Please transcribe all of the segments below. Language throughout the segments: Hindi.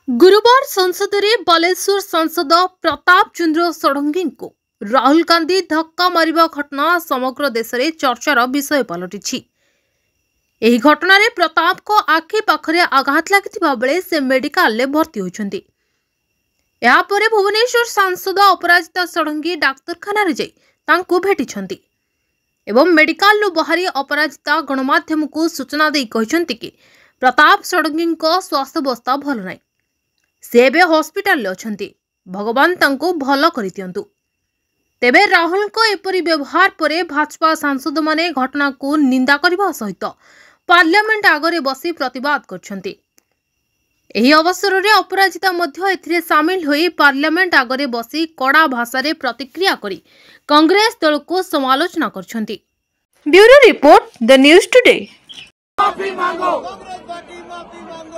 गुरुवार संसद में बालेश्वर सांसद प्रताप चंद्र षडंगी को राहुल गांधी धक्का मारिबा घटना समग्र देश में चर्चार विषय पलटि। एही घटना रे प्रताप को आखि पाखरे आघात लागिथिबा बेले से मेडिकल ले भर्ती होइछन्ति। या परे भुवनेश्वर सांसद अपराजिता षडंगी डाक्तरखाना रे जाई तांको भेटिछन्ति एवं मेडिकल लो बाहरी अपराजिता गणमाध्यम को सूचना दे कहिछन्ति कि प्रताप षडंगी को स्वास्थ्यावस्था भल नाही, से बे हॉस्पिटल ले अछन्ति, भगवान तांको भल करि दियंतु। तेबे राहुल को एपरी व्यवहार परे भाजपा सांसद माने घटना को निंदा करबा सहित पार्लियामेंट आगरे बसी प्रतिवाद करछन्ति। एही अवसर रे अपराजिता मध्य एथिरे शामिल होई पार्लियामेंट आगरे बसी कड़ा भाषा रे प्रतिक्रिया करी कांग्रेस दल को समालोचना करछन्ति। Bureau report, the news today. माफी मांगो,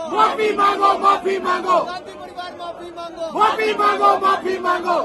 माफी मांगो, माफी मांगो, माफी मांगो, माफी मांगो।